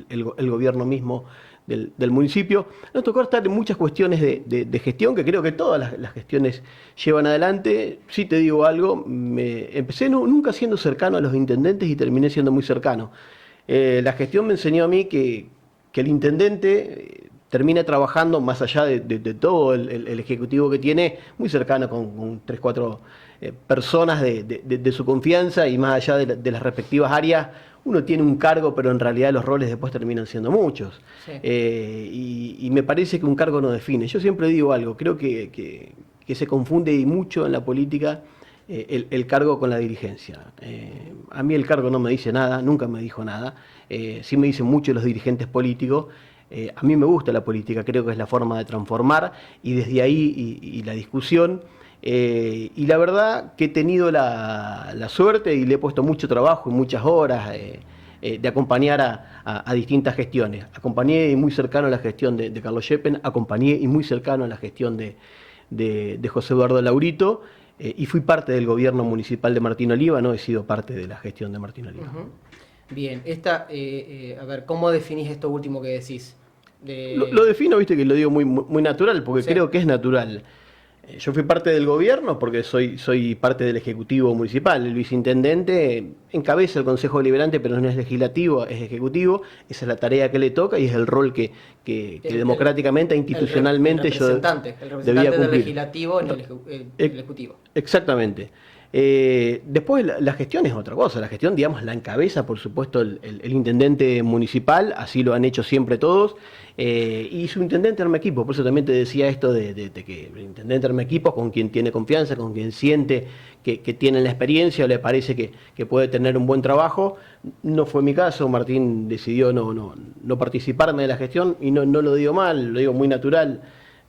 el gobierno mismo del municipio. Nos tocó estar en muchas cuestiones de gestión, que creo que todas las gestiones llevan adelante. Sí te digo algo, empecé nunca siendo cercano a los intendentes y terminé siendo muy cercano. La gestión me enseñó a mí que el intendente termina trabajando más allá de todo el ejecutivo que tiene, muy cercano con 3, 4 personas de su confianza, y más allá de las respectivas áreas, uno tiene un cargo, pero en realidad los roles después terminan siendo muchos. Sí. Y me parece que un cargo no define. Yo siempre digo algo, creo que se confunde y mucho en la política el cargo con la dirigencia. A mí el cargo no me dice nada, nunca me dijo nada. Sí me dicen mucho los dirigentes políticos. A mí me gusta la política, creo que es la forma de transformar, y desde ahí y la discusión. Y la verdad que he tenido la suerte y le he puesto mucho trabajo y muchas horas de acompañar a distintas gestiones. Acompañé y muy cercano a la gestión de Carlos Yepen, acompañé y muy cercano a la gestión de José Eduardo Laurito, y fui parte del gobierno municipal de Martín Oliva, no he sido parte de la gestión de Martín Oliva. Bien, a ver, ¿cómo definís esto último que decís? Lo defino, viste que lo digo muy natural, porque Sí. creo que es natural. Yo fui parte del gobierno porque soy parte del Ejecutivo Municipal. El viceintendente encabeza el Consejo Deliberante, pero no es legislativo, es ejecutivo. Esa es la tarea que le toca y es el rol que democráticamente e institucionalmente el yo representante debía del cumplir. legislativo en el ejecutivo. Exactamente. Después la gestión es otra cosa. La gestión, digamos, la encabeza, por supuesto, el intendente municipal, así lo han hecho siempre todos, y su intendente arma equipo. Por eso también te decía esto de que el intendente arma equipo con quien tiene confianza, con quien siente que tiene la experiencia o le parece que puede tener un buen trabajo. No fue mi caso. Martín decidió no participarme de la gestión, y no lo digo mal, lo digo muy natural.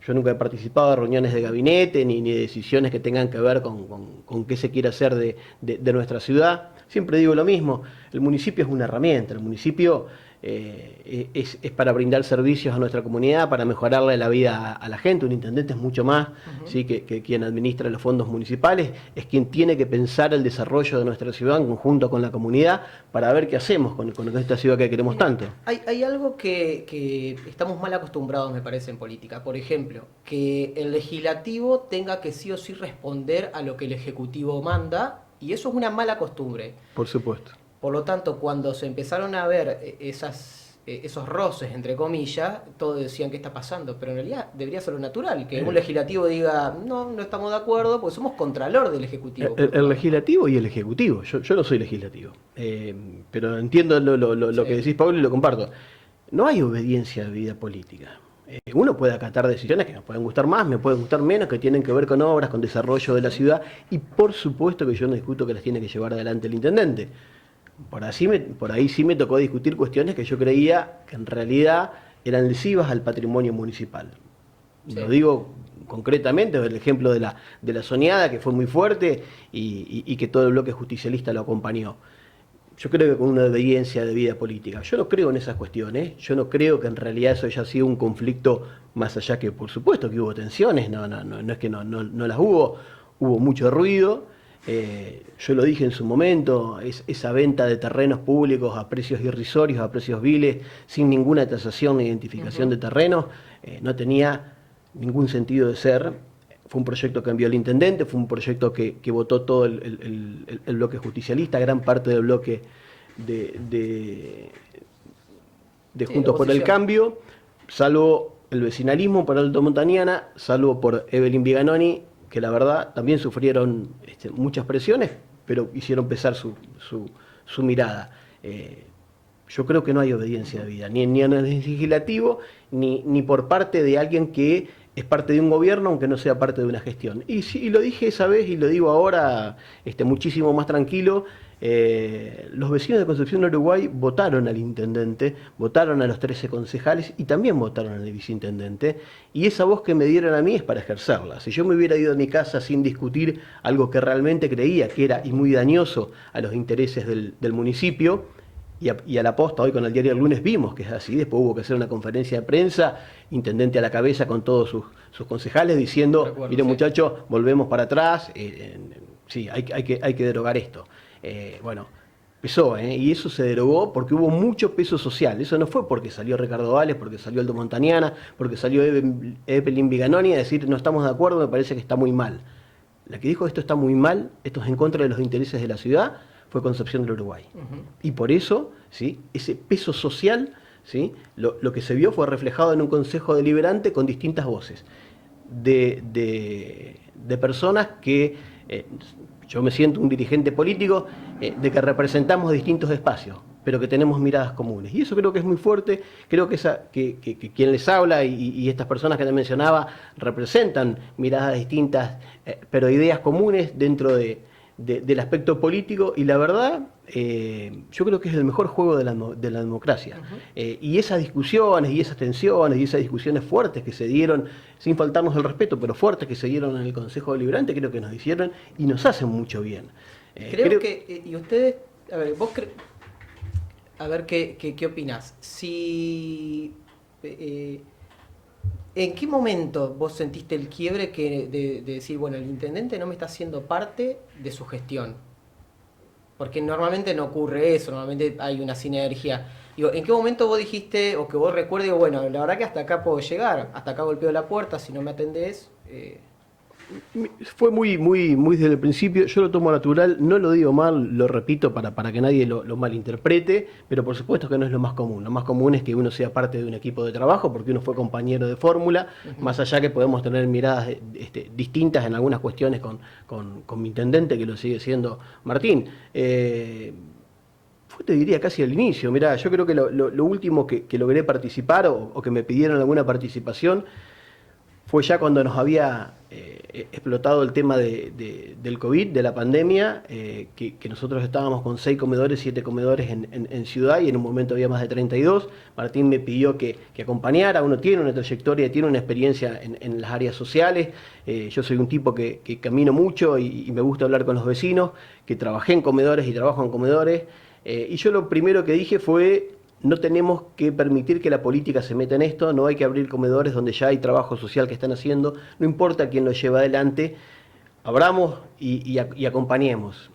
Yo nunca he participado de reuniones de gabinete ni de decisiones que tengan que ver con qué se quiere hacer de nuestra ciudad. Siempre digo lo mismo, el municipio es una herramienta, el municipio es para brindar servicios a nuestra comunidad, para mejorarle la vida a la gente. Un intendente es mucho más, ¿sí? que quien administra los fondos municipales, es quien tiene que pensar el desarrollo de nuestra ciudad en conjunto con la comunidad para ver qué hacemos con esta ciudad que queremos tanto. Hay algo que estamos mal acostumbrados, me parece, en política. Por ejemplo, que el legislativo tenga que sí o sí responder a lo que el ejecutivo manda, y eso es una mala costumbre. Por supuesto. Por lo tanto, cuando se empezaron a ver esos roces, entre comillas, todos decían qué está pasando, pero en realidad debería ser lo natural, que un legislativo diga, no estamos de acuerdo, porque somos contralor del ejecutivo. El legislativo y el ejecutivo. Yo no soy legislativo, pero entiendo lo que decís, Pablo, y lo comparto. No hay obediencia de vida política. Uno puede acatar decisiones que nos pueden gustar más, me pueden gustar menos, que tienen que ver con obras, con desarrollo de la ciudad, y por supuesto que yo no discuto que las tiene que llevar adelante el intendente. Por ahí sí me tocó discutir cuestiones que yo creía que en realidad eran lesivas al patrimonio municipal. Sí. Lo digo concretamente, el ejemplo de la Soñada, que fue muy fuerte y que todo el bloque justicialista lo acompañó. Yo creo que con una obediencia de vida política. Yo no creo en esas cuestiones, yo no creo que en realidad eso haya sido un conflicto, más allá que por supuesto que hubo tensiones, no es que no las hubo mucho ruido. Yo lo dije en su momento, esa venta de terrenos públicos a precios irrisorios, a precios viles, sin ninguna tasación ni identificación de terrenos, no tenía ningún sentido de ser. Fue un proyecto que envió el intendente, fue un proyecto que votó todo el bloque justicialista, gran parte del bloque de Juntos por el Cambio, salvo el vecinalismo por Alto Montañana, salvo por Evelyn Viganoni, que la verdad también sufrieron muchas presiones, pero hicieron pesar su mirada. Yo creo que no hay obediencia de vida, ni en el legislativo, ni por parte de alguien que es parte de un gobierno, aunque no sea parte de una gestión. Y lo dije esa vez y lo digo ahora muchísimo más tranquilo. Los vecinos de Concepción del Uruguay votaron al intendente, votaron a los 13 concejales y también votaron al viceintendente, y esa voz que me dieron a mí es para ejercerla. Si yo me hubiera ido a mi casa sin discutir algo que realmente creía que era y muy dañoso a los intereses del municipio, y a la posta, hoy con el diario El Lunes vimos que es así, después hubo que hacer una conferencia de prensa, intendente a la cabeza con todos sus concejales diciendo, mire muchachos, volvemos para atrás, sí, hay que derogar esto. Bueno, pesó, y eso se derogó porque hubo mucho peso social. Eso no fue porque salió Ricardo Vales, porque salió Aldo Montañana, porque salió Evelyn Viganoni a decir no estamos de acuerdo, me parece que está muy mal. La que dijo esto está muy mal, esto es en contra de los intereses de la ciudad, fue Concepción del Uruguay. Y por eso, ¿sí?, ese peso social, ¿sí?, lo que se vio fue reflejado en un consejo deliberante con distintas voces de personas que, yo me siento un dirigente político, de que representamos distintos espacios, pero que tenemos miradas comunes. Y eso creo que es muy fuerte. Creo que quien les habla y estas personas que te mencionaba representan miradas distintas, pero ideas comunes dentro del aspecto político. Y la verdad, yo creo que es el mejor juego de la democracia. Y esas discusiones y esas tensiones y esas discusiones fuertes que se dieron, sin faltarnos el respeto, pero fuertes que se dieron en el Consejo Deliberante, creo que nos hicieron y nos hacen mucho bien. Creo que, y ustedes, a ver, a ver qué opinás. Si, ¿en qué momento vos sentiste el quiebre de decir, bueno, el intendente no me está haciendo parte de su gestión? Porque normalmente no ocurre eso, normalmente hay una sinergia. Digo, ¿en qué momento vos dijiste, o que vos recuerdes, bueno, la verdad que hasta acá puedo llegar, hasta acá golpeo la puerta, si no me atendés? Fue muy desde el principio. Yo lo tomo natural, no lo digo mal, lo repito para que nadie lo malinterprete, pero por supuesto que no es lo más común. Lo más común es que uno sea parte de un equipo de trabajo porque uno fue compañero de fórmula, más allá que podemos tener miradas distintas en algunas cuestiones con mi intendente, que lo sigue siendo Martín. Fue, te diría, casi al inicio. Mirá, yo creo que lo último que logré participar o que me pidieron alguna participación fue ya cuando nos había explotado el tema del COVID, de la pandemia, que nosotros estábamos con 6 comedores, 7 comedores en Ciudad, y en un momento había más de 32. Martín me pidió que acompañara. Uno tiene una trayectoria, tiene una experiencia en las áreas sociales. Yo soy un tipo que camino mucho y me gusta hablar con los vecinos, que trabajé en comedores y trabajo en comedores. Y yo lo primero que dije fue: no tenemos que permitir que la política se meta en esto, no hay que abrir comedores donde ya hay trabajo social que están haciendo, no importa quién lo lleva adelante, abramos y acompañemos.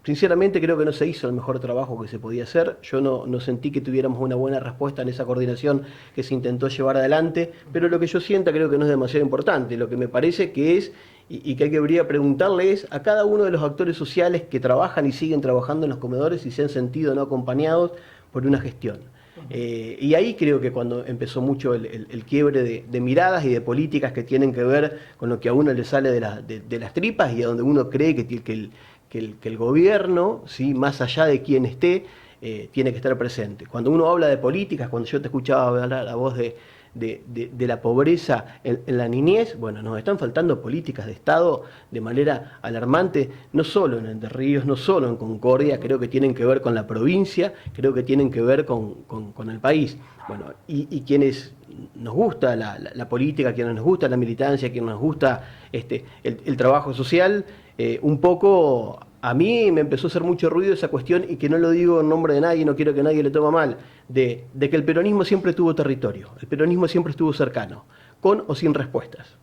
Sinceramente creo que no se hizo el mejor trabajo que se podía hacer. Yo no sentí que tuviéramos una buena respuesta en esa coordinación que se intentó llevar adelante, pero lo que yo sienta creo que no es demasiado importante. Lo que me parece que es, y que hay que debería preguntarle, es a cada uno de los actores sociales que trabajan y siguen trabajando en los comedores si se han sentido no acompañados por una gestión. Y ahí creo que cuando empezó mucho el quiebre de miradas y de políticas que tienen que ver con lo que a uno le sale de las tripas, y a donde uno cree que el gobierno, ¿sí?, más allá de quien esté, tiene que estar presente. Cuando uno habla de políticas, cuando yo te escuchaba hablar a vos de la pobreza en la niñez, bueno, nos están faltando políticas de Estado de manera alarmante, no solo en Entre Ríos, no solo en Concordia, creo que tienen que ver con la provincia, creo que tienen que ver con el país. Bueno, y quienes nos gusta la política, quienes nos gusta la militancia, quienes nos gusta el trabajo social, un poco a mí me empezó a hacer mucho ruido esa cuestión, y que no lo digo en nombre de nadie, no quiero que nadie le tome mal, de que el peronismo siempre tuvo territorio, el peronismo siempre estuvo cercano, con o sin respuestas.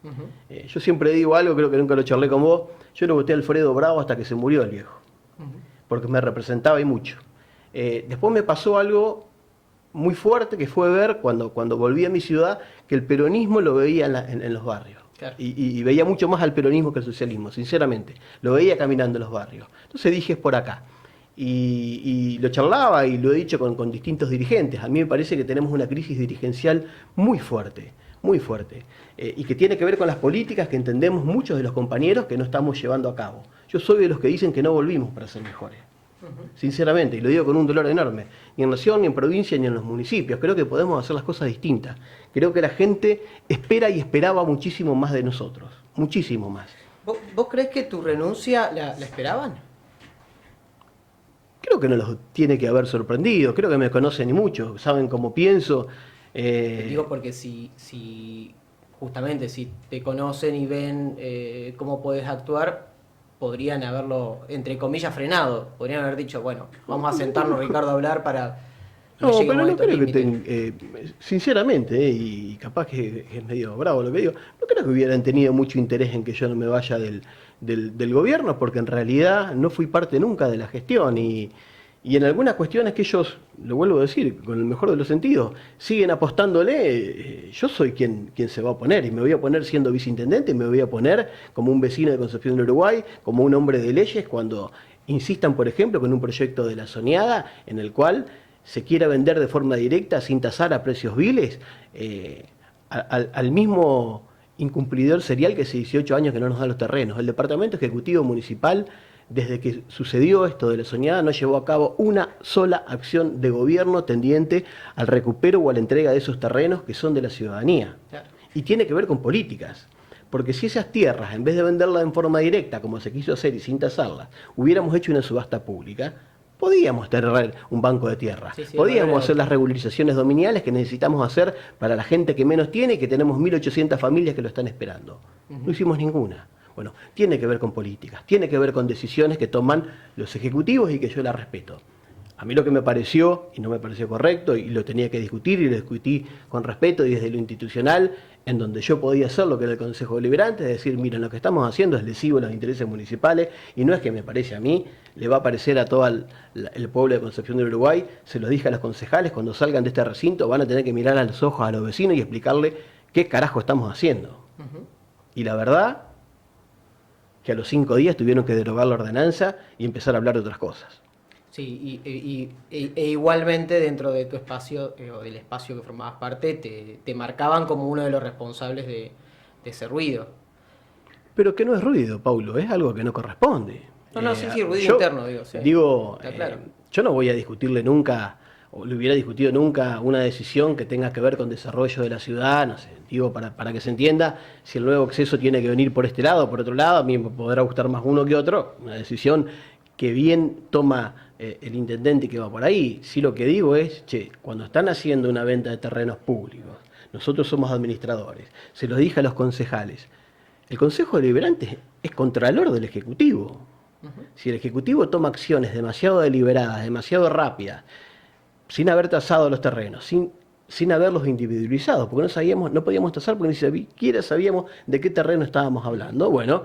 Yo siempre digo algo, creo que nunca lo charlé con vos: yo no voté a Alfredo Bravo hasta que se murió el viejo, porque me representaba y mucho. Después me pasó algo muy fuerte, que fue ver cuando volví a mi ciudad, que el peronismo lo veía en los barrios. Claro. Y veía mucho más al peronismo que al socialismo, sinceramente. Lo veía caminando en los barrios. Entonces dije, es por acá. Y lo charlaba y lo he dicho con distintos dirigentes. A mí me parece que tenemos una crisis dirigencial muy fuerte, muy fuerte. Y que tiene que ver con las políticas que entendemos muchos de los compañeros que no estamos llevando a cabo. Yo soy de los que dicen que no volvimos para ser mejores. Sinceramente, y lo digo con un dolor enorme. Ni en nación, ni en provincia, ni en los municipios. Creo que podemos hacer las cosas distintas. Creo que la gente espera y esperaba muchísimo más de nosotros. Muchísimo más. ¿Vos crees que tu renuncia la esperaban? Creo que no los tiene que haber sorprendido. Creo que me conocen y mucho. Saben cómo pienso. Te digo porque justamente si te conocen y ven cómo podés actuar, podrían haberlo, entre comillas, frenado. Podrían haber dicho, bueno, vamos a sentarnos, Ricardo, a hablar para... No, pero no creo que sinceramente, y capaz que es medio bravo lo que digo, no creo que hubieran tenido mucho interés en que yo no me vaya del gobierno, porque en realidad no fui parte nunca de la gestión, y Y en algunas cuestiones que ellos, lo vuelvo a decir, con el mejor de los sentidos, siguen apostándole, yo soy quien se va a oponer, y me voy a poner siendo viceintendente, y me voy a poner como un vecino de Concepción del Uruguay, como un hombre de leyes, cuando insistan, por ejemplo, con un proyecto de la Soñada, en el cual se quiera vender de forma directa, sin tasar a precios viles, al mismo incumplidor serial que hace 18 años que no nos da los terrenos. El Departamento Ejecutivo Municipal, desde que sucedió esto de la Soñada, no llevó a cabo una sola acción de gobierno tendiente al recupero o a la entrega de esos terrenos que son de la ciudadanía. Claro. Y tiene que ver con políticas. Porque si esas tierras, en vez de venderlas en forma directa, como se quiso hacer y sin tasarlas, hubiéramos hecho una subasta pública, podíamos tener un banco de tierra, Sí, podíamos hacer las regularizaciones dominiales que necesitamos hacer para la gente que menos tiene y que tenemos 1.800 familias que lo están esperando. No hicimos ninguna. Bueno, tiene que ver con políticas, tiene que ver con decisiones que toman los ejecutivos y que yo las respeto. A mí lo que me pareció, y no me pareció correcto, y lo tenía que discutir, y lo discutí con respeto y desde lo institucional, en donde yo podía hacer lo que era el Consejo Deliberante, es decir, miren, lo que estamos haciendo es lesivo a los intereses municipales, y no es que me parece a mí, le va a parecer a todo el pueblo de Concepción del Uruguay, se lo dije a los concejales, cuando salgan de este recinto van a tener que mirar a los ojos a los vecinos y explicarle qué carajo estamos haciendo. Y la verdad, que a los 5 días tuvieron que derogar la ordenanza y empezar a hablar de otras cosas. Sí, e igualmente dentro de tu espacio, o del espacio que formabas parte, te marcaban como uno de los responsables de ese ruido. Pero que no es ruido, Paulo, es algo que no corresponde. No, sí, ruido interno, digo. Sí. Digo, Está claro. Yo no voy a discutirle nunca, o le hubiera discutido nunca una decisión que tenga que ver con desarrollo de la ciudad, no sé, digo, para que se entienda, si el nuevo acceso tiene que venir por este lado o por otro lado, a mí me podrá gustar más uno que otro, una decisión que bien toma el intendente y que va por ahí. Sí, lo que digo es, cuando están haciendo una venta de terrenos públicos, nosotros somos administradores, se los dije a los concejales, el Consejo Deliberante es contralor del Ejecutivo. Si el Ejecutivo toma acciones demasiado deliberadas, demasiado rápidas, sin haber tasado los terrenos, sin haberlos individualizado, porque no podíamos tasar porque ni siquiera sabíamos de qué terreno estábamos hablando. Bueno,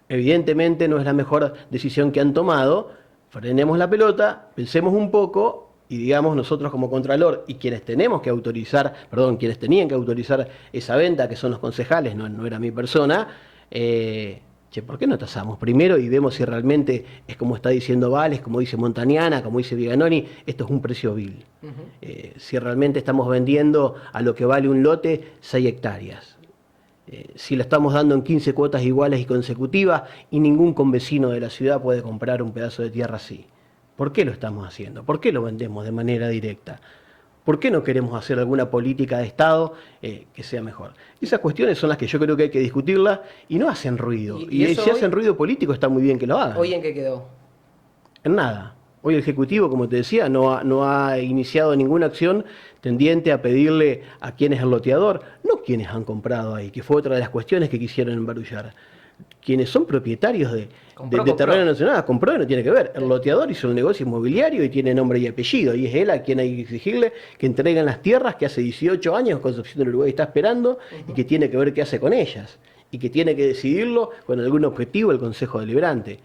evidentemente no es la mejor decisión que han tomado. Frenemos la pelota, pensemos un poco y digamos nosotros como Contralor y quienes tenían que autorizar esa venta, que son los concejales, no era mi persona, ¿por qué no tasamos primero y vemos si realmente es como está diciendo Vales, como dice Montañana, como dice Viganoni, esto es un precio vil? Si realmente estamos vendiendo a lo que vale un lote 6 hectáreas. Si lo estamos dando en 15 cuotas iguales y consecutivas y ningún convecino de la ciudad puede comprar un pedazo de tierra así. ¿Por qué lo estamos haciendo? ¿Por qué lo vendemos de manera directa? ¿Por qué no queremos hacer alguna política de Estado que sea mejor? Esas cuestiones son las que yo creo que hay que discutirlas y no hacen ruido. Y si hacen ruido político está muy bien que lo hagan. ¿Hoy en qué quedó? En nada. Hoy el Ejecutivo, como te decía, no ha iniciado ninguna acción tendiente a pedirle a quién es el loteador, no quienes han comprado ahí, que fue otra de las cuestiones que quisieron embarullar. Quienes son propietarios de terreno nacional, compró y no tiene que ver. El loteador hizo un negocio inmobiliario y tiene nombre y apellido, y es él a quien hay que exigirle que entreguen las tierras que hace 18 años Concepción del Uruguay está esperando y que tiene que ver qué hace con ellas, y que tiene que decidirlo con algún objetivo el Consejo Deliberante.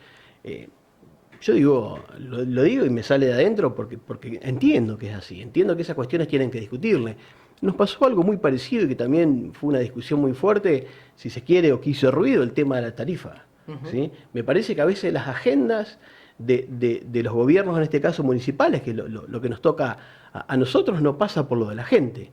Yo digo, lo digo y me sale de adentro porque entiendo que es así, entiendo que esas cuestiones tienen que discutirle. Nos pasó algo muy parecido y que también fue una discusión muy fuerte, si se quiere, o que hizo ruido, el tema de la tarifa. ¿Sí? Me parece que a veces las agendas de los gobiernos, en este caso municipales, que lo que nos toca a nosotros no pasa por lo de la gente.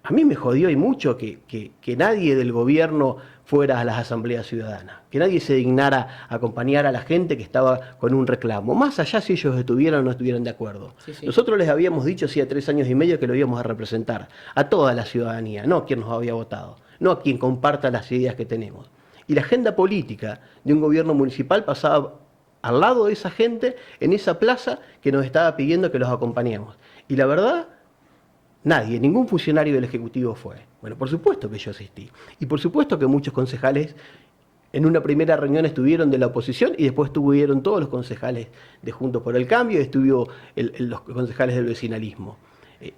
A mí me jodió y mucho que nadie del gobierno fuera a las asambleas ciudadanas, que nadie se dignara a acompañar a la gente que estaba con un reclamo, más allá si ellos estuvieran o no estuvieran de acuerdo. Sí. Nosotros les habíamos dicho hacía 3 años y medio que lo íbamos a representar a toda la ciudadanía, no a quien nos había votado, no a quien comparta las ideas que tenemos. Y la agenda política de un gobierno municipal pasaba al lado de esa gente en esa plaza que nos estaba pidiendo que los acompañemos. Y la verdad, nadie, ningún funcionario del Ejecutivo fue. Bueno, por supuesto que yo asistí. Y por supuesto que muchos concejales en una primera reunión estuvieron de la oposición y después estuvieron todos los concejales de Juntos por el Cambio y estuvo los concejales del vecinalismo.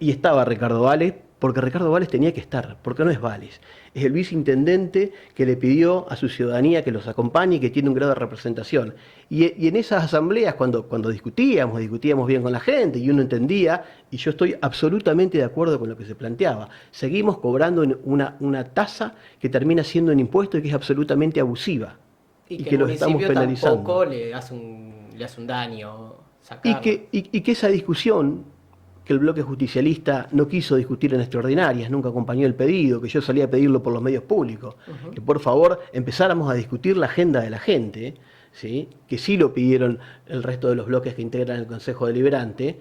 Y estaba Ricardo Vales porque Ricardo Vales tenía que estar, porque no es Vales, es el viceintendente que le pidió a su ciudadanía que los acompañe y que tiene un grado de representación. Y en esas asambleas, cuando discutíamos bien con la gente y uno entendía, y yo estoy absolutamente de acuerdo con lo que se planteaba, seguimos cobrando una tasa que termina siendo un impuesto y que es absolutamente abusiva. Y que que el lo estamos municipio penalizando. tampoco le hace un daño Y sacarlo. que esa discusión que el bloque justicialista no quiso discutir en extraordinarias, nunca acompañó el pedido, que yo salía a pedirlo por los medios públicos, que por favor empezáramos a discutir la agenda de la gente, ¿sí? Que sí lo pidieron el resto de los bloques que integran el Consejo Deliberante,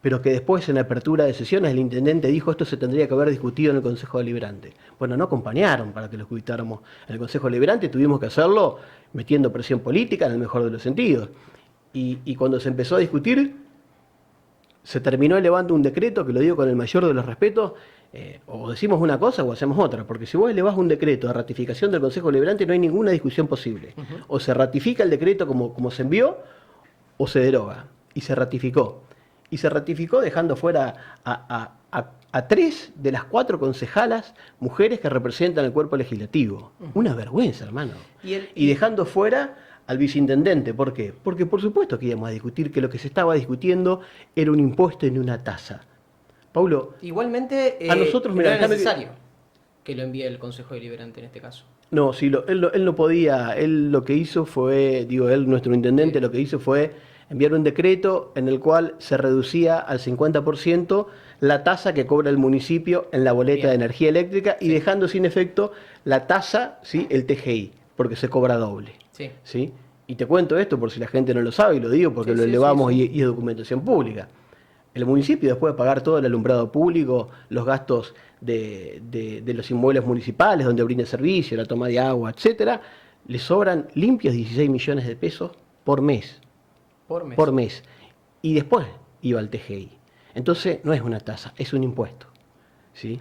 pero que después en la apertura de sesiones el intendente dijo esto se tendría que haber discutido en el Consejo Deliberante. Bueno, no acompañaron para que lo discutáramos en el Consejo Deliberante, tuvimos que hacerlo metiendo presión política en el mejor de los sentidos. Y cuando se empezó a discutir, se terminó elevando un decreto, que lo digo con el mayor de los respetos, o decimos una cosa o hacemos otra, porque si vos elevás un decreto de ratificación del Consejo Deliberante no hay ninguna discusión posible. O se ratifica el decreto como se envió, o se deroga. Y se ratificó. Y se ratificó dejando fuera a 3 de las 4 concejalas mujeres que representan el cuerpo legislativo. Una vergüenza, hermano. Y dejando fuera al viceintendente. ¿Por qué? Porque por supuesto que íbamos a discutir que lo que se estaba discutiendo era un impuesto en una tasa. Paulo, igualmente a nosotros, no mira, era necesario que lo envíe el Consejo Deliberante en este caso. No, sí, él no podía, él lo que hizo fue, él, nuestro intendente, lo que hizo fue enviar un decreto en el cual se reducía al 50% la tasa que cobra el municipio en la boleta de energía eléctrica y dejando sin efecto la tasa, ¿sí? El TGI, porque se cobra doble. ¿Sí? Y te cuento esto por si la gente no lo sabe y lo digo porque lo elevamos y es documentación pública. El municipio, después de pagar todo el alumbrado público, los gastos de los inmuebles municipales donde brinda servicio, la toma de agua, etcétera, le sobran limpios 16 millones de pesos por mes. Por mes. Y después iba al TGI. Entonces no es una tasa, es un impuesto. ¿Sí?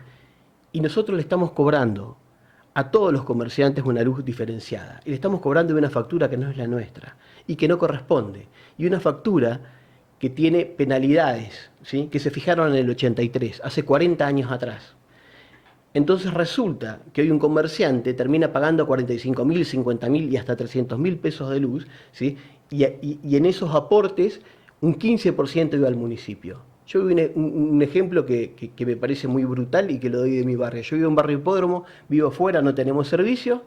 Y nosotros le estamos cobrando a todos los comerciantes una luz diferenciada. Y le estamos cobrando de una factura que no es la nuestra y que no corresponde. Y una factura que tiene penalidades, ¿sí? Que se fijaron en el 83, hace 40 años atrás. Entonces resulta que hoy un comerciante termina pagando 45.000, 50.000 y hasta 300.000 pesos de luz, ¿sí? Y en esos aportes un 15% iba al municipio. Yo vi un ejemplo que me parece muy brutal y que lo doy de mi barrio. Yo vivo en Barrio Hipódromo, vivo afuera, no tenemos servicio.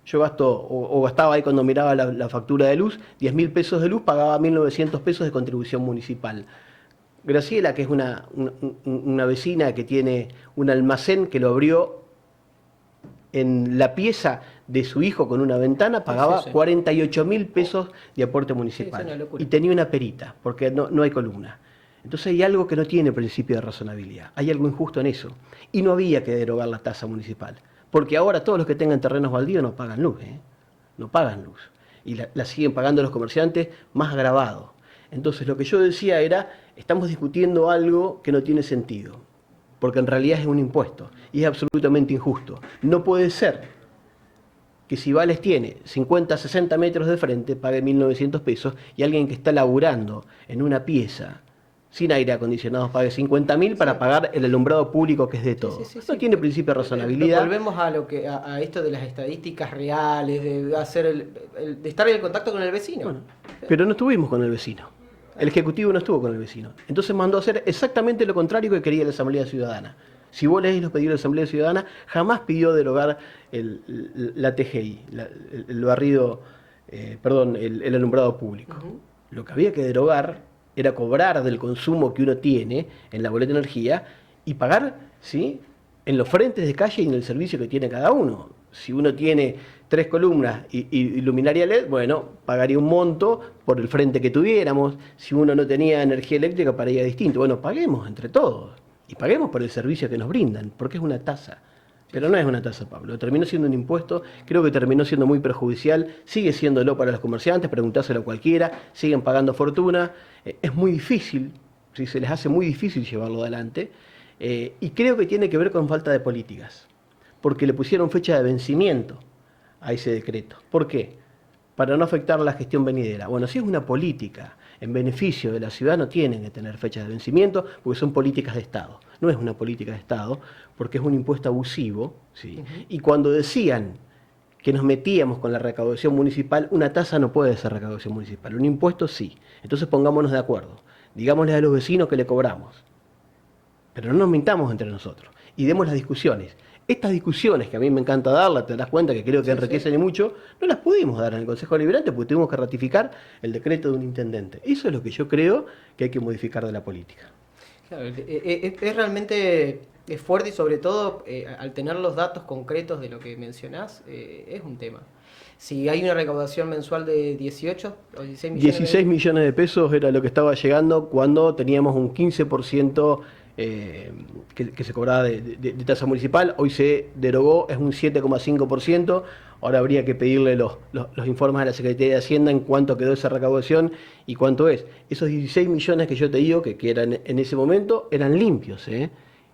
Yo gasto, o gastaba ahí cuando miraba la factura de luz, 10.000 pesos de luz, pagaba 1.900 pesos de contribución municipal. Graciela, que es una vecina que tiene un almacén que lo abrió en la pieza de su hijo con una ventana, pagaba 48.000 pesos de aporte municipal. Y tenía una perita, porque no hay columna. Entonces hay algo que no tiene principio de razonabilidad. Hay algo injusto en eso. Y no había que derogar la tasa municipal. Porque ahora todos los que tengan terrenos baldíos no pagan luz. No pagan luz. Y la siguen pagando los comerciantes más agravado. Entonces lo que yo decía era, estamos discutiendo algo que no tiene sentido. Porque en realidad es un impuesto. Y es absolutamente injusto. No puede ser que si Vales tiene 50, 60 metros de frente, pague 1.900 pesos y alguien que está laburando en una pieza sin aire acondicionado pague 50.000 para pagar el alumbrado público que es de todo. No tiene principio de razonabilidad. Volvemos a esto de las estadísticas reales, de hacer de estar en el contacto con el vecino. Bueno, pero no estuvimos con el vecino. El Ejecutivo no estuvo con el vecino. Entonces mandó a hacer exactamente lo contrario que quería la Asamblea Ciudadana. Si vos lees los pedidos de la Asamblea Ciudadana, jamás pidió derogar la TGI, el barrido, el alumbrado público. Lo que había que derogar era cobrar del consumo que uno tiene en la boleta de energía y pagar, ¿sí?, en los frentes de calle y en el servicio que tiene cada uno. Si uno tiene 3 columnas y luminaria LED, bueno, pagaría un monto por el frente que tuviéramos. Si uno no tenía energía eléctrica, pagaría distinto. Bueno, paguemos entre todos y paguemos por el servicio que nos brindan, porque es una tasa. Pero no es una tasa, Pablo. Terminó siendo un impuesto, creo que terminó siendo muy perjudicial, sigue siéndolo para los comerciantes, preguntárselo a cualquiera, siguen pagando fortuna. Es muy difícil, ¿sí? Se les hace muy difícil llevarlo adelante, y creo que tiene que ver con falta de políticas, porque le pusieron fecha de vencimiento a ese decreto. ¿Por qué? Para no afectar la gestión venidera. Bueno, si es una política en beneficio de la ciudad no tienen que tener fechas de vencimiento porque son políticas de Estado. No es una política de Estado porque es un impuesto abusivo, ¿sí? Y cuando decían que nos metíamos con la recaudación municipal, una tasa no puede ser recaudación municipal, un impuesto sí. Entonces pongámonos de acuerdo, digámosle a los vecinos que le cobramos, pero no nos mintamos entre nosotros y demos las discusiones. Estas discusiones que a mí me encanta darlas, te das cuenta que creo que enriquecen y mucho, no las pudimos dar en el Consejo Deliberante porque tuvimos que ratificar el decreto de un intendente. Eso es lo que yo creo que hay que modificar de la política. Claro, es realmente fuerte y sobre todo al tener los datos concretos de lo que mencionás, es un tema. Si hay una recaudación mensual de 18 o 16 millones 16 millones de pesos era lo que estaba llegando cuando teníamos un 15% que se cobraba de tasa municipal. Hoy se derogó, es un 7,5%. Ahora habría que pedirle los informes a la Secretaría de Hacienda en cuánto quedó esa recaudación y cuánto es. Esos 16 millones que yo te digo, que eran en ese momento, eran limpios, ¿eh?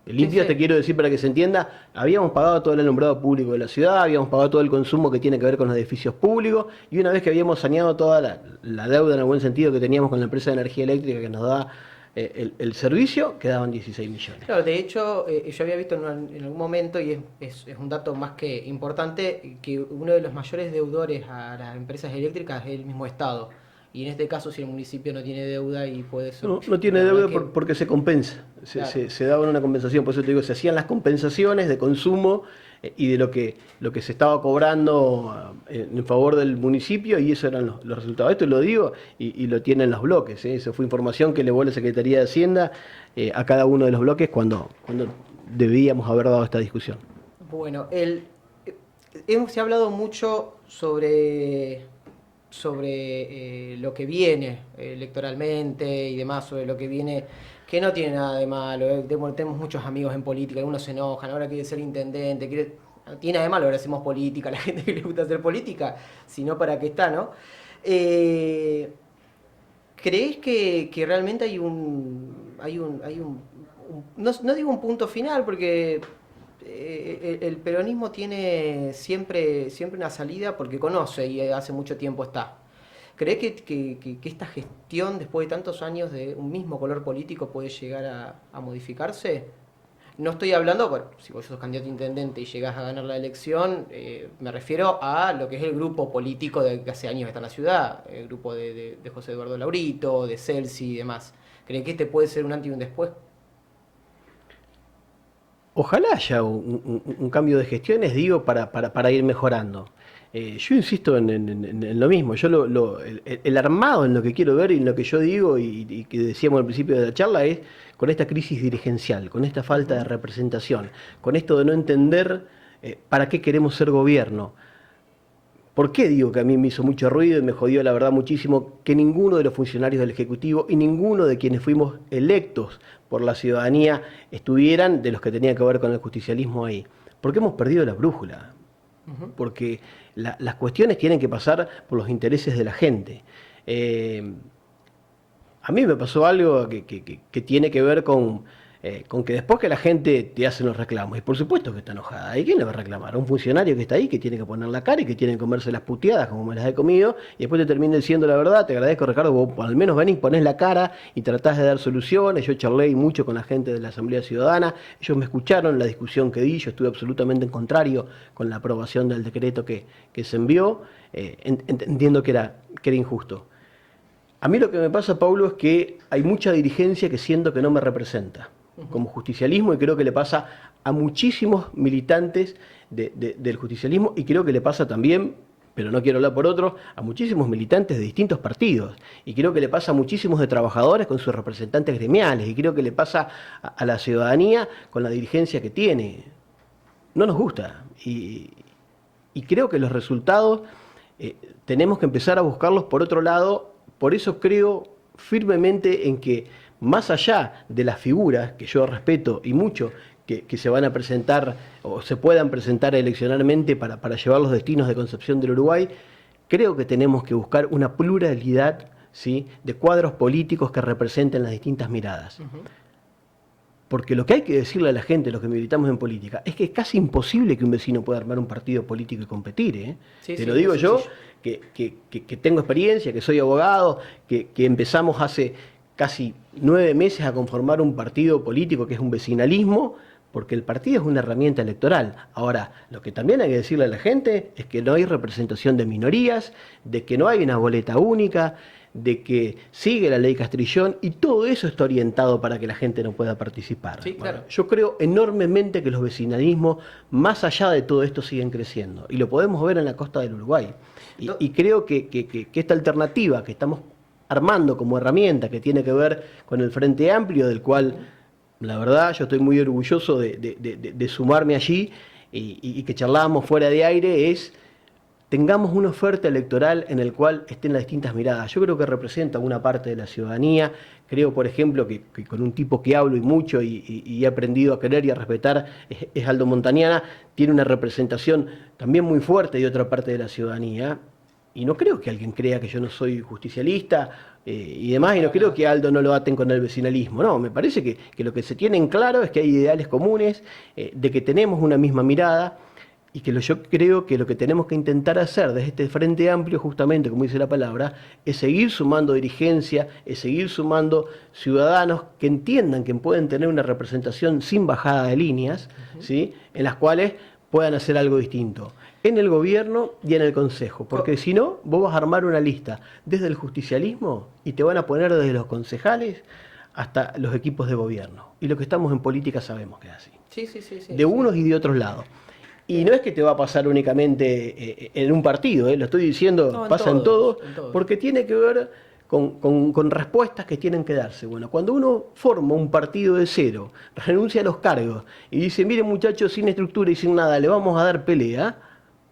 Limpios, te quiero decir para que se entienda, habíamos pagado todo el alumbrado público de la ciudad, habíamos pagado todo el consumo que tiene que ver con los edificios públicos, y una vez que habíamos saneado toda la deuda en el buen sentido que teníamos con la empresa de energía eléctrica que nos da el servicio, quedaban 16 millones. Claro, de hecho, yo había visto en algún momento, y es un dato más que importante, que uno de los mayores deudores a las empresas eléctricas es el mismo Estado. Y en este caso, si el municipio no tiene deuda y puede ser... No tiene deuda porque se compensa, Claro. se daba una compensación, por eso te digo, se hacían las compensaciones de consumo y de lo que se estaba cobrando en favor del municipio, y esos eran los resultados. Esto lo digo y lo tienen los bloques, ¿eh? Eso fue información que elevó la Secretaría de Hacienda a cada uno de los bloques cuando debíamos haber dado esta discusión. Bueno, se ha hablado mucho sobre lo que viene electoralmente y demás, sobre lo que viene, que no tiene nada de malo. Tenemos muchos amigos en política, algunos se enojan, ahora quiere ser intendente, no tiene nada de malo, ahora hacemos política, la gente que le gusta hacer política, sino para qué está, ¿no? ¿Creéis que realmente hay un no digo un punto final, porque el peronismo tiene siempre una salida porque conoce y hace mucho tiempo está? ¿Crees que esta gestión, después de tantos años de un mismo color político, puede llegar a modificarse? No estoy hablando, bueno, si vos sos candidato a intendente y llegás a ganar la elección, me refiero a lo que es el grupo político que hace años está en la ciudad, el grupo de José Eduardo Laurito, de Celsi y demás. ¿Crees que este puede ser un antes y un después? Ojalá haya un cambio de gestiones, digo, para ir mejorando. Yo insisto en lo mismo, el armado en lo que quiero ver y en lo que yo digo y que decíamos al principio de la charla es con esta crisis dirigencial, con esta falta de representación, con esto de no entender para qué queremos ser gobierno. ¿Por qué digo que a mí me hizo mucho ruido y me jodió la verdad muchísimo que ninguno de los funcionarios del Ejecutivo y ninguno de quienes fuimos electos por la ciudadanía estuvieran de los que tenían que ver con el justicialismo ahí? Porque hemos perdido la brújula. Porque las cuestiones tienen que pasar por los intereses de la gente. A mí me pasó algo que tiene que ver con que después que la gente te hace los reclamos, y por supuesto que está enojada, ¿y quién le va a reclamar? A un funcionario que está ahí, que tiene que poner la cara y que tiene que comerse las puteadas como me las he comido, y después te termina diciendo la verdad. Te agradezco, Ricardo, vos al menos venís, ponés la cara y tratás de dar soluciones. Yo charlé mucho con la gente de la Asamblea Ciudadana, ellos me escucharon la discusión que di, yo estuve absolutamente en contrario con la aprobación del decreto que se envió, entendiendo que era injusto. A mí lo que me pasa, Paulo, es que hay mucha dirigencia que siento que no me representa como justicialismo, y creo que le pasa a muchísimos militantes del justicialismo, y creo que le pasa también, pero no quiero hablar por otros, a muchísimos militantes de distintos partidos, y creo que le pasa a muchísimos de trabajadores con sus representantes gremiales, y creo que le pasa a la ciudadanía con la dirigencia que tiene. No nos gusta, y creo que los resultados tenemos que empezar a buscarlos por otro lado. Por eso creo firmemente en que, más allá de las figuras que yo respeto y mucho, que se van a presentar o se puedan presentar eleccionalmente para llevar los destinos de Concepción del Uruguay, creo que tenemos que buscar una pluralidad, ¿sí?, de cuadros políticos que representen las distintas miradas. Porque lo que hay que decirle a la gente, los que militamos en política, es que es casi imposible que un vecino pueda armar un partido político y competir, ¿eh? Sí, Te sí, lo digo no es yo, sencillo. que tengo experiencia, que soy abogado, que empezamos hace casi 9 meses a conformar un partido político que es un vecinalismo, porque el partido es una herramienta electoral. Ahora, lo que también hay que decirle a la gente es que no hay representación de minorías, de que no hay una boleta única, de que sigue la ley Castrillón, y todo eso está orientado para que la gente no pueda participar. Sí, claro. Bueno, yo creo enormemente que los vecinalismos, más allá de todo esto, siguen creciendo. Y lo podemos ver en la costa del Uruguay. Y creo que esta alternativa que estamos armando como herramienta, que tiene que ver con el Frente Amplio, del cual, la verdad, yo estoy muy orgulloso de sumarme allí, y que charlábamos fuera de aire, es tengamos una oferta electoral en el cual estén las distintas miradas. Yo creo que representa una parte de la ciudadanía. Creo, por ejemplo, que con un tipo que hablo y mucho y he aprendido a querer y a respetar, es Aldo Montañana, tiene una representación también muy fuerte de otra parte de la ciudadanía. Y no creo que alguien crea que yo no soy justicialista y demás, y no creo que Aldo no lo aten con el vecinalismo. No, me parece que lo que se tiene en claro es que hay ideales comunes, de que tenemos una misma mirada, y que yo creo que lo que tenemos que intentar hacer desde este Frente Amplio, justamente como dice la palabra, es seguir sumando dirigencia, es seguir sumando ciudadanos que entiendan que pueden tener una representación sin bajada de líneas, ¿sí?, en las cuales puedan hacer algo distinto en el gobierno y en el consejo, porque si no, vos vas a armar una lista desde el justicialismo y te van a poner desde los concejales hasta los equipos de gobierno. Y lo que estamos en política sabemos que es así. Sí, De unos y de otros lados. Y no es que te va a pasar únicamente en un partido, lo estoy diciendo, No, pasa en todos, todos. porque tiene que ver con respuestas que tienen que darse. Bueno, cuando uno forma un partido de cero, renuncia a los cargos y dice, miren muchachos, sin estructura y sin nada, le vamos a dar pelea,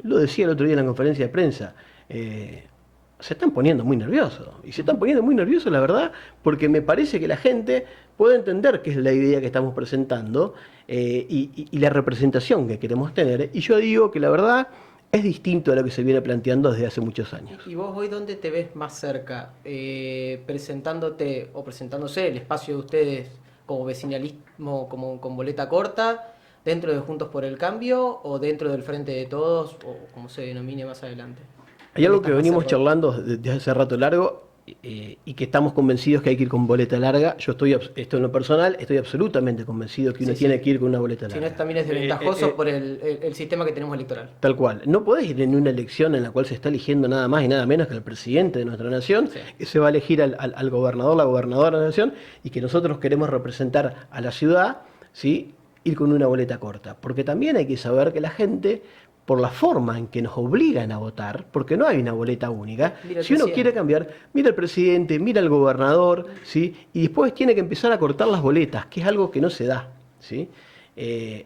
lo decía el otro día en la conferencia de prensa, se están poniendo muy nerviosos. Y se están poniendo muy nerviosos, la verdad, porque me parece que la gente puede entender qué es la idea que estamos presentando y la representación que queremos tener. Y yo digo que la verdad es distinto a lo que se viene planteando desde hace muchos años. ¿Y vos hoy dónde te ves más cerca? ¿Presentándote o presentándose el espacio de ustedes como vecinalismo, como con boleta corta, dentro de Juntos por el Cambio o dentro del Frente de Todos, o como se denomine más adelante? Hay algo que venimos charlando desde hace rato largo y que estamos convencidos que hay que ir con boleta larga. Yo esto en lo personal, estoy absolutamente convencido que uno tiene que ir con una boleta larga. Si no, también es desventajoso por el sistema que tenemos electoral. Tal cual. No podés ir en una elección en la cual se está eligiendo nada más y nada menos que el presidente de nuestra nación, que se va a elegir al gobernador, la gobernadora de la nación, y que nosotros queremos representar a la ciudad, ¿sí?, ir con una boleta corta. Porque también hay que saber que la gente, por la forma en que nos obligan a votar, porque no hay una boleta única, si uno quiere cambiar, mira al presidente, mira al gobernador, ¿sí?, y después tiene que empezar a cortar las boletas, que es algo que no se da, ¿sí?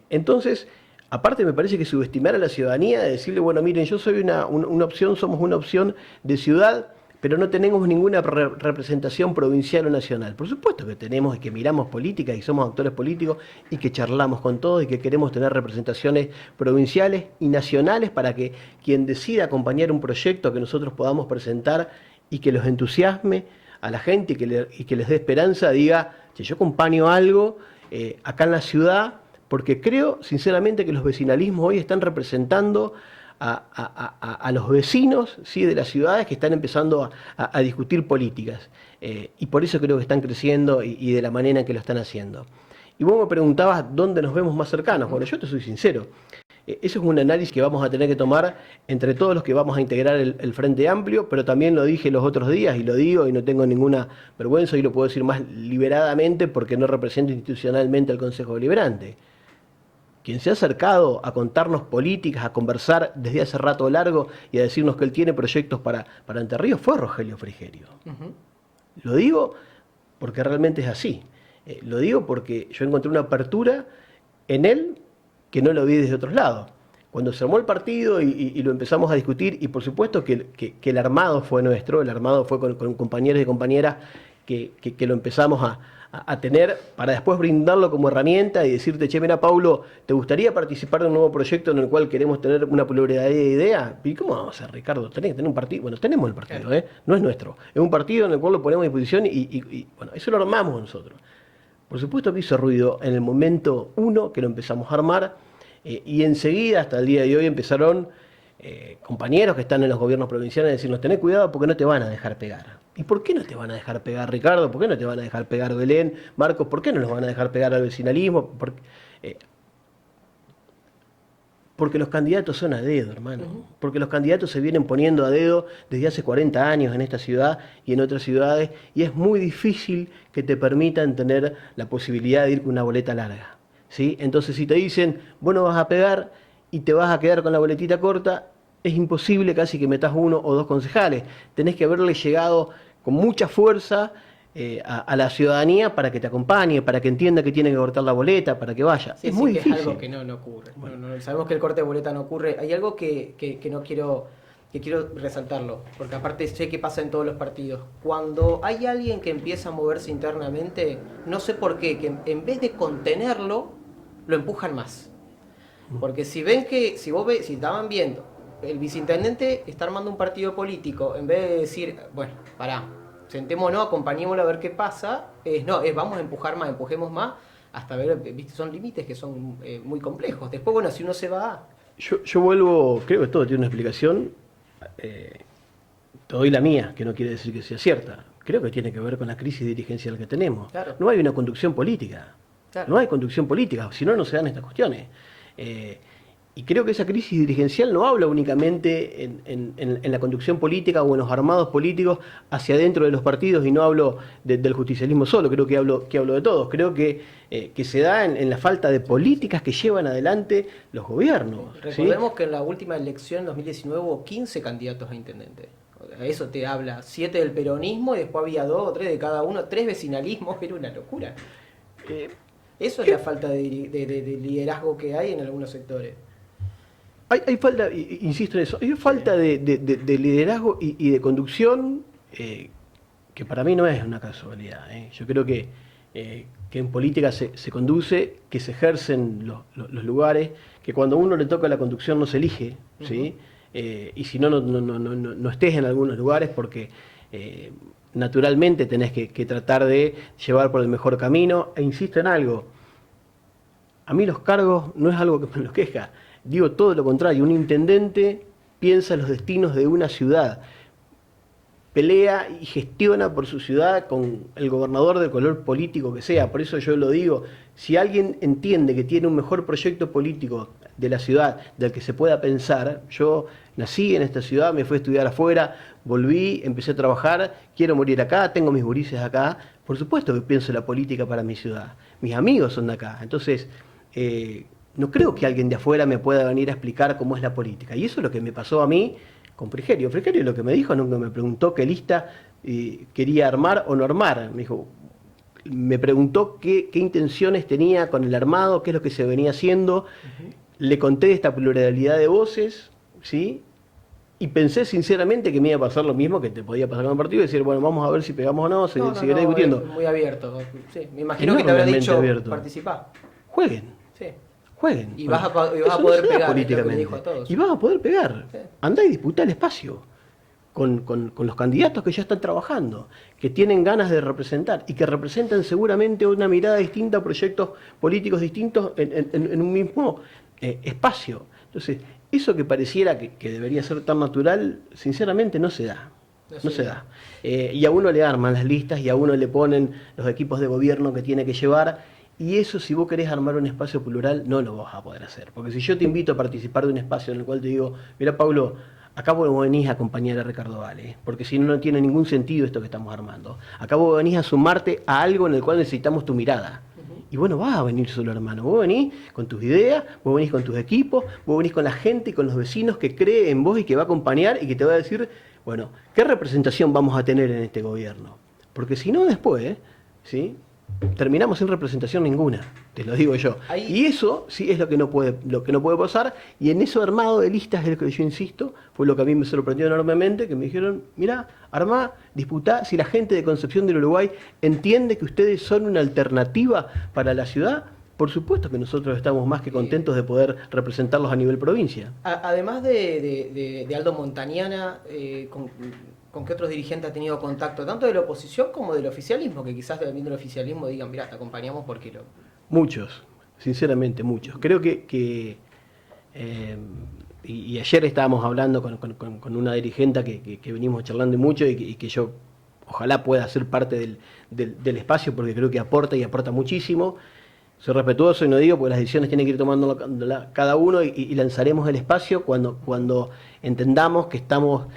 Entonces, aparte me parece que subestimar a la ciudadanía, de decirle, bueno, miren, yo soy una opción, somos una opción de ciudad, pero no tenemos ninguna representación provincial o nacional. Por supuesto que tenemos y que miramos política y somos actores políticos y que charlamos con todos y que queremos tener representaciones provinciales y nacionales para que quien decida acompañar un proyecto que nosotros podamos presentar y que los entusiasme a la gente y que les dé esperanza, diga, che, yo acompaño algo acá en la ciudad, porque creo sinceramente que los vecinalismos hoy están representando a los vecinos, ¿sí?, de las ciudades que están empezando a discutir políticas. Y por eso creo que están creciendo y de la manera en que lo están haciendo. Y vos me preguntabas dónde nos vemos más cercanos. Bueno, yo te soy sincero. Eso es un análisis que vamos a tener que tomar entre todos los que vamos a integrar el Frente Amplio, pero también lo dije los otros días y lo digo y no tengo ninguna vergüenza y lo puedo decir más liberadamente porque no represento institucionalmente al Consejo Deliberante. Quien se ha acercado a contarnos políticas, a conversar desde hace rato largo y a decirnos que él tiene proyectos para Entre Ríos fue Rogelio Frigerio. Lo digo porque realmente es así. Lo digo porque yo encontré una apertura en él que no lo vi desde otros lados. Cuando se armó el partido y lo empezamos a discutir, y por supuesto que el armado fue nuestro, el armado fue con compañeros y compañeras que lo empezamos a tener para después brindarlo como herramienta y decirte, che, mira, Paulo, ¿te gustaría participar de un nuevo proyecto en el cual queremos tener una pluralidad de ideas? ¿Y cómo vamos a hacer, Ricardo? Tenés que tener un partido. Bueno, tenemos el partido, no es nuestro. Es un partido en el cual lo ponemos a disposición y bueno, eso lo armamos nosotros. Por supuesto que hizo ruido en el momento uno que lo empezamos a armar, y enseguida, hasta el día de hoy, empezaron compañeros que están en los gobiernos provinciales a decirnos: tené cuidado porque no te van a dejar pegar. ¿Y por qué no te van a dejar pegar, Ricardo? ¿Por qué no te van a dejar pegar, Belén, Marcos? ¿Por qué no nos van a dejar pegar al vecinalismo? Porque los candidatos son a dedo, hermano. Porque los candidatos se vienen poniendo a dedo desde hace 40 años en esta ciudad y en otras ciudades, y es muy difícil que te permitan tener la posibilidad de ir con una boleta larga, ¿sí? Entonces, si te dicen: vos no vas a pegar y te vas a quedar con la boletita corta, es imposible casi que metas 1 o 2 concejales. Tenés que haberle llegado con mucha fuerza a la ciudadanía para que te acompañe, para que entienda que tiene que cortar la boleta, para que vaya. Sí, es muy que difícil. es algo que no ocurre. Bueno. Sabemos que el corte de boleta no ocurre. Hay algo que no quiero, que quiero resaltarlo, porque aparte sé que pasa en todos los partidos. Cuando hay alguien que empieza a moverse internamente, no sé por qué, que en vez de contenerlo, lo empujan más. Porque si ven que, si estaban viendo, el viceintendente está armando un partido político, en vez de decir: bueno, pará, sentémonos, acompañémoslo a ver qué pasa, vamos a empujar más, empujemos más, hasta ver, viste, son límites que son muy complejos. Después, bueno, si uno se va... Yo vuelvo, creo que todo tiene una explicación, te doy la mía, que no quiere decir que sea cierta. Creo que tiene que ver con la crisis dirigencial que tenemos. Claro. No hay una conducción política. Claro. No hay conducción política, si no, no se dan estas cuestiones. Y creo que esa crisis dirigencial no habla únicamente en la conducción política o en los armados políticos hacia adentro de los partidos, y no hablo del justicialismo solo, creo que hablo de todos. Creo que se da en la falta de políticas que llevan adelante los gobiernos. Recordemos, ¿sí? que en la última elección, en 2019, hubo 15 candidatos a intendente. Eso te habla, 7 del peronismo y después había 2 o 3 de cada uno, 3 vecinalismos, era una locura. Eso es la falta de liderazgo que hay en algunos sectores. Hay falta, insisto en eso, hay falta de liderazgo y de conducción, que para mí no es una casualidad. Yo creo que en política se conduce, que se ejercen los lugares, que cuando a uno le toca la conducción no se elige, ¿sí? Y si no estés en algunos lugares, porque naturalmente tenés que tratar de llevar por el mejor camino. E insisto en algo: a mí los cargos no es algo que me enloquezca. Digo todo lo contrario. Un intendente piensa en los destinos de una ciudad, pelea y gestiona por su ciudad con el gobernador del color político que sea. Por eso yo lo digo: si alguien entiende que tiene un mejor proyecto político de la ciudad del que se pueda pensar. Yo nací en esta ciudad, me fui a estudiar afuera, volví, empecé a trabajar, quiero morir acá, tengo mis gurises acá. Por supuesto que pienso en la política para mi ciudad. Mis amigos son de acá. Entonces, no creo que alguien de afuera me pueda venir a explicar cómo es la política. Y eso es lo que me pasó a mí con Frigerio. Frigerio lo que me dijo, nunca me preguntó qué lista quería armar o no armar. Me preguntó qué intenciones tenía con el armado, qué es lo que se venía haciendo. Le conté esta pluralidad de voces, ¿sí? Y pensé sinceramente que me iba a pasar lo mismo que te podía pasar con el partido, y decir: bueno, vamos a ver si pegamos o no, seguiré discutiendo. Muy abierto. Sí, me imagino que te habrá dicho: participá. Jueguen. Sí. Jueguen. Y vas a poder pegar, políticamente. Dijo a todos. Y vas a poder pegar. Sí. Andá y disputá el espacio con los candidatos que ya están trabajando, que tienen ganas de representar y que representan seguramente una mirada distinta, proyectos políticos distintos en un mismo espacio. Entonces, eso que pareciera que debería ser tan natural, sinceramente no se da. No se da. Y a uno le arman las listas y a uno le ponen los equipos de gobierno que tiene que llevar. Y eso, si vos querés armar un espacio plural, no lo vas a poder hacer. Porque si yo te invito a participar de un espacio en el cual te digo: mira, Pablo, acá vos venís a acompañar a Ricardo Vale, porque si no, no tiene ningún sentido esto que estamos armando. Acá vos venís a sumarte a algo en el cual necesitamos tu mirada. Y vos no vas a venir solo, hermano. Vos venís con tus ideas, vos venís con tus equipos, vos venís con la gente y con los vecinos que cree en vos y que va a acompañar y que te va a decir: bueno, ¿qué representación vamos a tener en este gobierno? Porque si no, después, ¿sí?, terminamos sin representación ninguna, te lo digo yo. Y eso sí es lo que no puede pasar, y en eso armado de listas es lo que yo insisto, fue lo que a mí me sorprendió enormemente, que me dijeron: mirá, armá, disputá, si la gente de Concepción del Uruguay entiende que ustedes son una alternativa para la ciudad, por supuesto que nosotros estamos más que contentos de poder representarlos a nivel provincia. Además de Aldo Montañana, con qué otros dirigentes ha tenido contacto, tanto de la oposición como del oficialismo, que quizás viendo el oficialismo digan, mira, te acompañamos porque lo... Muchos, sinceramente muchos. Creo y ayer estábamos hablando con una dirigente que venimos charlando mucho y que yo ojalá pueda ser parte del espacio porque creo que aporta y aporta muchísimo. Soy respetuoso y no digo porque las decisiones tienen que ir tomando cada uno y lanzaremos el espacio cuando entendamos que estamos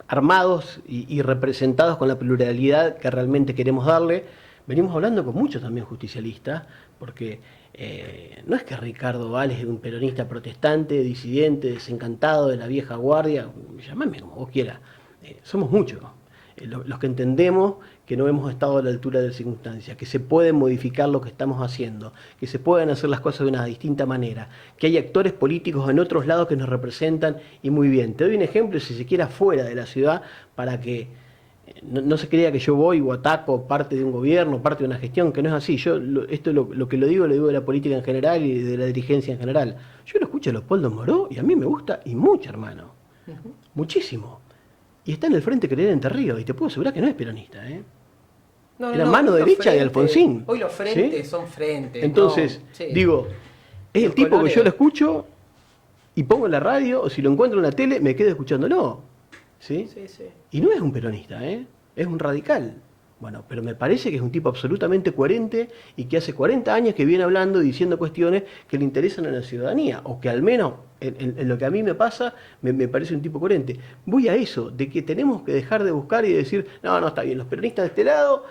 armados y representados con la pluralidad que realmente queremos darle. Venimos hablando con muchos también justicialistas, porque no es que Ricardo Vales es un peronista protestante, disidente, desencantado de la vieja guardia, llamame como vos quieras, somos muchos. Los que entendemos que no hemos estado a la altura de las circunstancias, que se pueden modificar lo que estamos haciendo, que se pueden hacer las cosas de una distinta manera, que hay actores políticos en otros lados que nos representan y muy bien. Te doy un ejemplo, si se quiere, fuera de la ciudad, para que no se crea que yo voy o ataco parte de un gobierno, parte de una gestión, que no es así. Esto lo que lo digo de la política en general y de la dirigencia en general. Yo lo escucho a Leopoldo Moró y a mí me gusta y mucho, hermano. Muchísimo. Y está en el Frente Querer Entre Ríos, y te puedo asegurar que no es peronista, ¿eh? Era mano derecha de Alfonsín. Hoy los frentes ¿sí? son frentes. Entonces, sí. digo, es el tipo que yo lo escucho y pongo en la radio, o si lo encuentro en la tele, me quedo escuchándolo. ¿Sí? Sí. Y no es un peronista, es un radical. Bueno, pero me parece que es un tipo absolutamente coherente y que hace 40 años que viene hablando y diciendo cuestiones que le interesan a la ciudadanía, o que al menos en lo que a mí me pasa, me parece un tipo coherente. Voy a eso, de que tenemos que dejar de buscar y decir, no, está bien, los peronistas de este lado,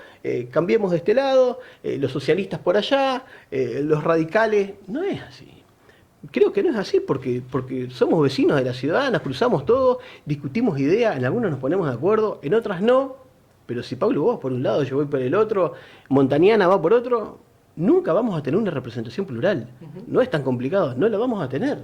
cambiemos de este lado, los socialistas por allá, los radicales. No es así. Creo que no es así porque somos vecinos de la ciudad, nos cruzamos todos, discutimos ideas, en algunas nos ponemos de acuerdo, en otras no. Pero si Pablo vos por un lado, yo voy por el otro, Montañana va por otro, nunca vamos a tener una representación plural. No es tan complicado, no la vamos a tener.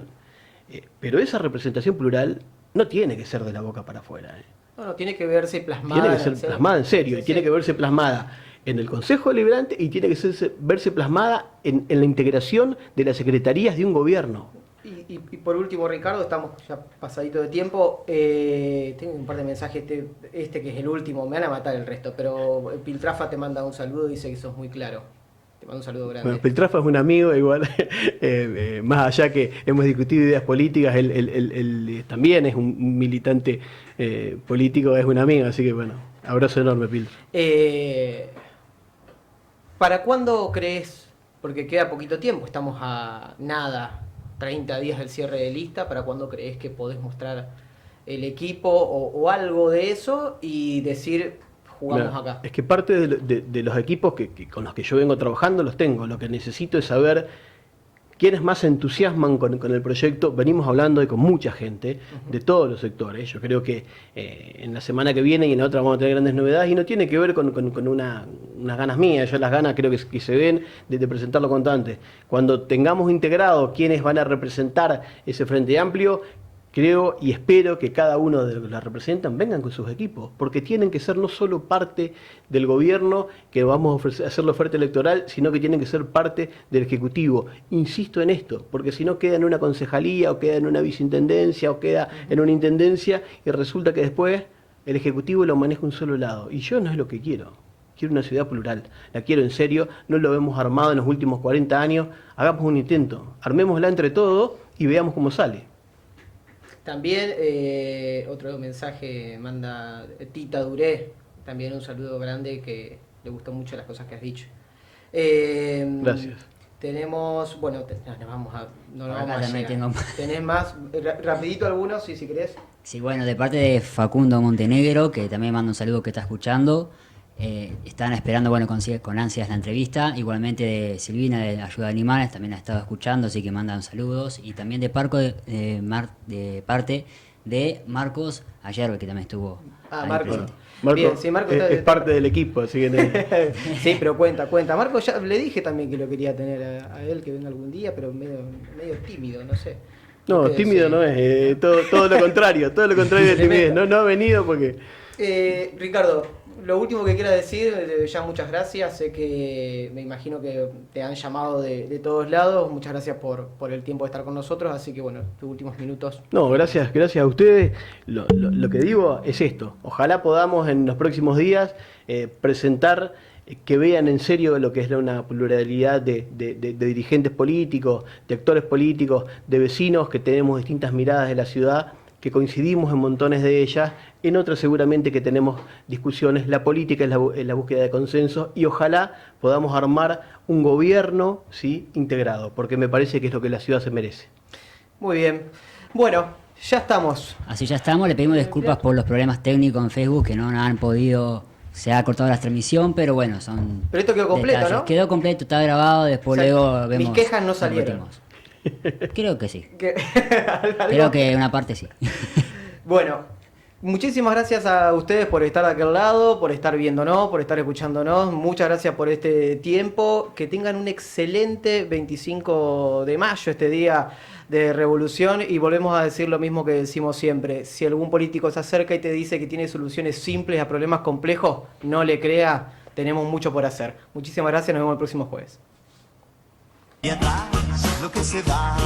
Pero esa representación plural no tiene que ser de la boca para afuera. No, tiene que verse plasmada. Tiene que ser plasmada en serio, y tiene que verse plasmada en el Consejo Deliberante y tiene que verse plasmada en la integración de las secretarías de un gobierno. Y por último, Ricardo, estamos ya pasadito de tiempo. Tengo un par de mensajes, este que es el último, me van a matar el resto, pero Piltrafa te manda un saludo, dice que sos muy claro. Te mando un saludo grande. Bueno, Piltrafa es un amigo, igual, más allá que hemos discutido ideas políticas, él también es un militante político, es un amigo, así que bueno, abrazo enorme, Pil. ¿Para cuándo crees? Porque queda poquito tiempo, estamos a nada, 30 días del cierre de lista. ¿Para cuándo crees que podés mostrar el equipo o algo de eso y decir, jugamos acá? Es que parte de los equipos con los que yo vengo trabajando los tengo. Lo que necesito es saber quiénes más se entusiasman con el proyecto. Venimos hablando con mucha gente de todos los sectores. Yo creo que en la semana que viene y en la otra vamos a tener grandes novedades, y no tiene que ver con unas ganas mías. Yo las ganas creo que se ven de presentarlo cuanto antes. Cuando tengamos integrado quiénes van a representar ese Frente Amplio, creo y espero que cada uno de los que la representan vengan con sus equipos, porque tienen que ser no solo parte del gobierno que vamos a hacer la oferta electoral, sino que tienen que ser parte del Ejecutivo. Insisto en esto, porque si no queda en una concejalía, o queda en una viceintendencia, o queda en una intendencia, y resulta que después el Ejecutivo lo maneja un solo lado. Y yo no es lo que quiero. Quiero una ciudad plural, la quiero en serio, no lo hemos armado en los últimos 40 años, hagamos un intento, armémosla entre todos y veamos cómo sale. También otro mensaje manda Tita Duré, también un saludo grande, que le gustó mucho las cosas que has dicho. Gracias. Tenemos, bueno, no vamos a llegar. Tengo... ¿Tenés más? Rapidito algunos, si querés. Sí, bueno, de parte de Facundo Montenegro, que también manda un saludo, que está escuchando. Están esperando, bueno, con ansias la entrevista. Igualmente de Silvina de Ayuda a Animales, también ha estado escuchando, así que mandan saludos. Y también de parte de Marcos Ayerbe, que también estuvo Marcos. Marco, bien, sí, Marco es parte del equipo, así que sí, pero cuenta. Marco, ya le dije también que lo quería tener a él, que venga algún día, pero medio tímido, no sé. No, tímido no es, todo lo contrario de timidez. No ha venido porque... Ricardo, Lo último que quiera decir, ya muchas gracias. Sé que me imagino que te han llamado de todos lados. Muchas gracias por el tiempo de estar con nosotros. Así que bueno, tus últimos minutos. No, gracias a ustedes. Lo que digo es esto. Ojalá podamos en los próximos días presentar, que vean en serio lo que es una pluralidad de dirigentes políticos, de actores políticos, de vecinos que tenemos distintas miradas de la ciudad, que coincidimos en montones de ellas, en otras seguramente que tenemos discusiones. La política es la búsqueda de consenso y ojalá podamos armar un gobierno, ¿sí?, integrado, porque me parece que es lo que la ciudad se merece. Muy bien. Bueno, ya estamos. Así ya estamos, le pedimos disculpas por los problemas técnicos en Facebook que no han podido, se ha cortado la transmisión, pero bueno, son... Pero esto quedó completo, detalles. ¿no? Quedó completo, está grabado, después O sea, luego vemos... mis quejas no lo salieron. repetimos. Creo que sí. ¿Algo? Creo que una parte sí. Bueno, muchísimas gracias a ustedes por estar de aquel lado, por estar viéndonos, por estar escuchándonos. Muchas gracias por este tiempo. Que tengan un excelente 25 de mayo, este día de revolución. Y volvemos a decir lo mismo que decimos siempre. Si algún político se acerca y te dice que tiene soluciones simples a problemas complejos, no le crea. Tenemos mucho por hacer. Muchísimas gracias. Nos vemos el próximo jueves. Y atrás lo que se va